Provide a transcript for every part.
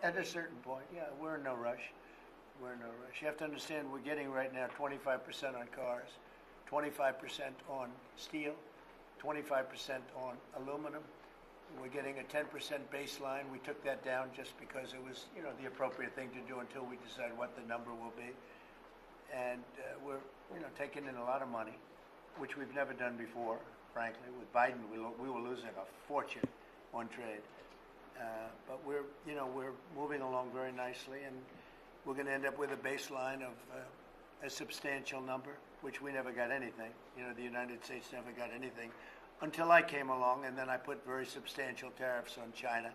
At a certain point, yeah, we're in no rush. We're in no rush. You have to understand we're getting right now 25% on cars, 25% on steel, 25% on aluminum. We're getting a 10% baseline. We took that down just because it was, the appropriate thing to do until we decide what the number will be. And we're, taking in a lot of money, which we've never done before, frankly. With Biden, we were losing a fortune on trade. But we're moving along very nicely, and we're going to end up with a baseline of a substantial number, which we never got anything. The United States never got anything until I came along, and then I put very substantial tariffs on China,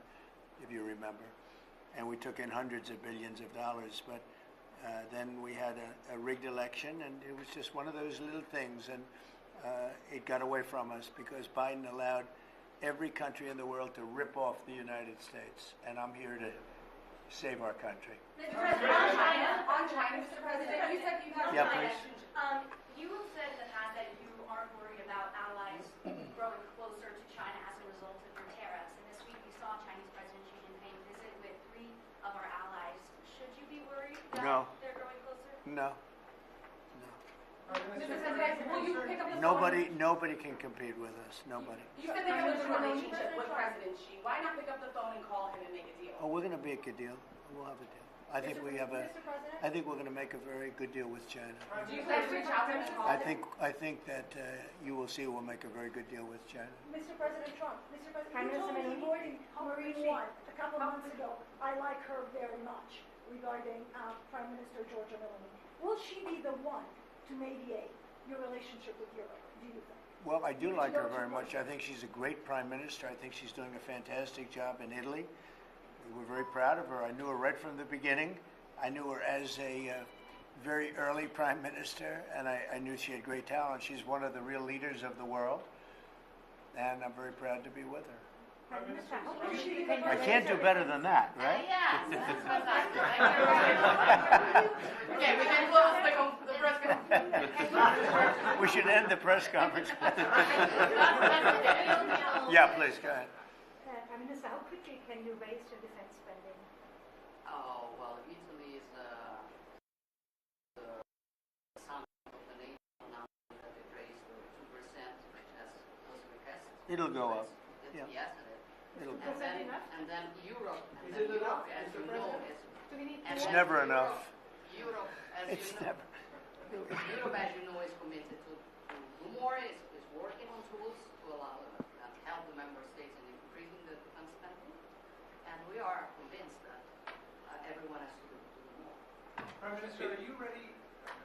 if you remember. And we took in hundreds of billions of dollars. But then we had a rigged election, and it was just one of those little things. And it got away from us because Biden allowed every country in the world to rip off the United States. And I'm here to save our country. Mr. President, on China, Mr. President, you said you have You have said in the past that you aren't worried about allies growing closer to China as a result of your tariffs. And this week we saw Chinese President Xi Jinping visit with 3 of our allies. Should you be worried that they're growing closer? No. Mr. President, will you pick up the phone? Nobody can compete with us. Nobody. You said that there was a relationship with President Xi. Why not pick up the phone and call him and make a deal? Oh, we're going to make a deal. We'll have a deal. I think we're going to make a very good deal with China. Do you plan to reach out to him and call him? I think that you will see we'll make a very good deal with China. Mr. President Trump, you told me avoiding Marine One a couple of months ago. I like her very much regarding Prime Minister Giorgia Meloni. Will she be the one to mediate your relationship with Europe, do you think? Well, I do like her very much. I think she's a great prime minister. I think she's doing a fantastic job in Italy. We're very proud of her. I knew her right from the beginning. I knew her as a very early prime minister, and I knew she had great talent. She's one of the real leaders of the world, and I'm very proud to be with her. I can't do better than that, right? Yes. Okay, we can close the press conference. We should end the press conference. Yeah, please, go ahead. Prime Minister, how quickly can you raise your defense spending? Oh, well, Italy is the summit of the NATO now that it raised 2% as was requested. It'll go up. Yeah. Yesterday. It'll go. And then Europe. Is it enough? As you know, it's never enough. Europe, as it's you know, Europe, as you know, is committed to do more. Is working on tools to allow and help the member states in increasing the defense spending. And we are convinced that everyone has to do more. Prime Minister, are you ready?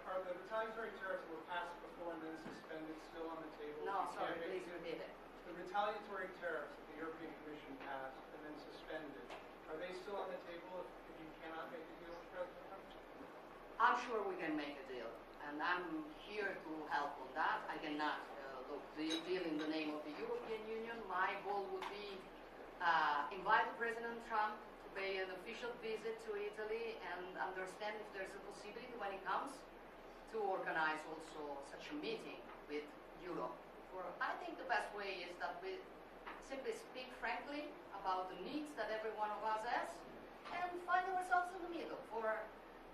Are the retaliatory tariffs that were passed before and then suspended still on the table? No, sorry, please repeat it. The retaliatory tariffs that the European Commission passed and then suspended, are they still on the table if you cannot make a deal with President Trump? I'm sure we can make a deal, and I'm here to help on that. I cannot deal in the name of the European Union. My goal would be invite President Trump to pay an official visit to Italy and understand if there's a possibility when he comes to organize also such a meeting with Europe. I think the best way is that we simply speak frankly about the needs that every one of us has and find ourselves in the middle.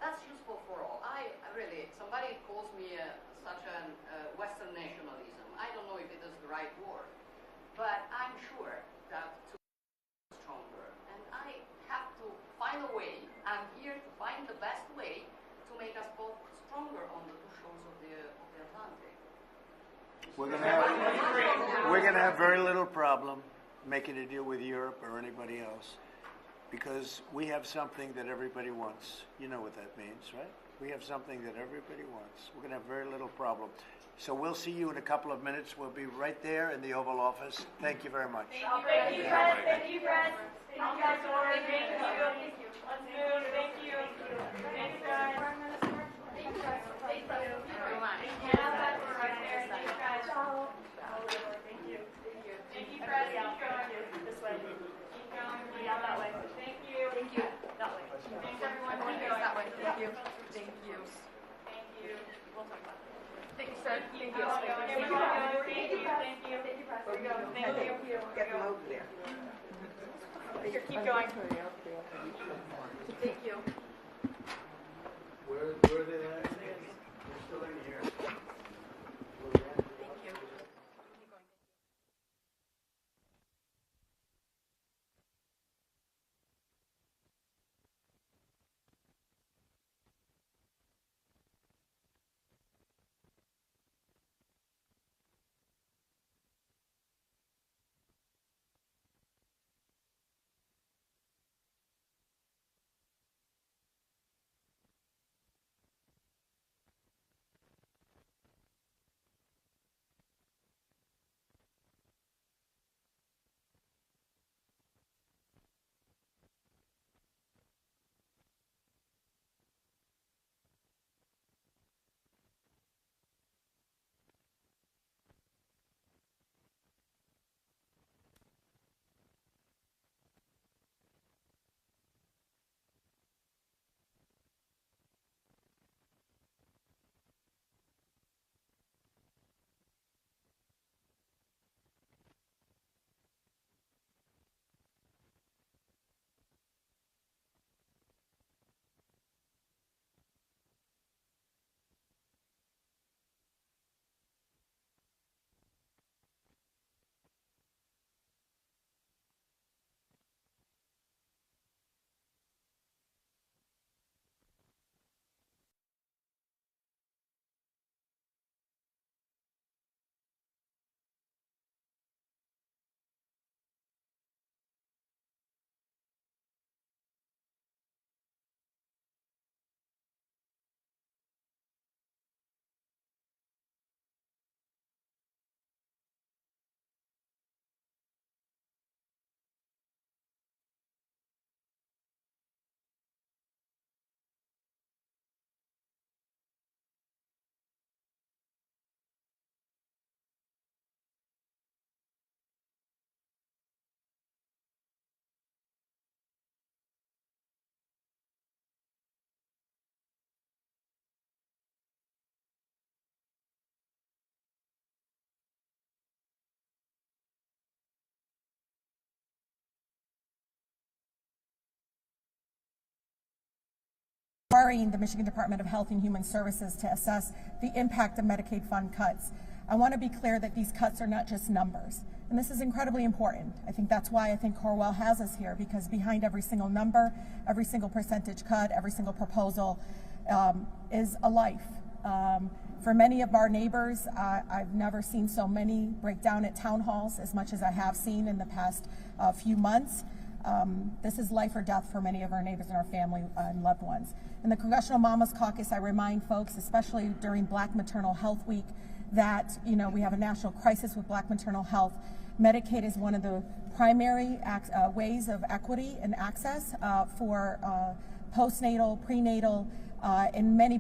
That's useful for all. I really, somebody calls me such a Western nationalism. I don't know if it is the right word, but I'm sure that to be stronger. And I have to find a way. I'm here to find the best way to make us both stronger on the two shores of the Atlantic. We're going to have very little problem making a deal with Europe or anybody else because we have something that everybody wants. You know what that means, right? We have something that everybody wants. We're going to have very little problem. So we'll see you in a couple of minutes. We'll be right there in the Oval Office. Thank you very much. Thank you, Fred. Thank you, Fred. Thank you, guys. Thank you. Let's move. Thank you. Thank you, guys. Thank you guys. Thank you very much. Right there. Thank you guys. Thank you. Thank you. Thank you, Fred. Keep going. This way. Keep going. Yeah, that way. Thank you. Thank you. That way. Thanks, everyone. Keep going. That way. Thank you. Thank you. Thank you. We'll talk about it. Thank you, sir. Thank you. Thank you. Thank you. Thank you. Thank you, Press. There you go. Thank you. Get them over there. Keep going. Where are they at? They're still in here. Requiring the Michigan Department of Health and Human Services to assess the impact of Medicaid fund cuts. I want to be clear that these cuts are not just numbers, and this is incredibly important. I think that's why I think Corwell has us here, because behind every single number, every single percentage cut, every single proposal is a life. For many of our neighbors, I've never seen so many break down at town halls as much as I have seen in the past few months. This is life or death for many of our neighbors and our family and loved ones. In the Congressional Mamas Caucus, I remind folks, especially during Black Maternal Health Week, that we have a national crisis with Black maternal health. Medicaid is one of the primary ways of equity and access for postnatal, prenatal, and many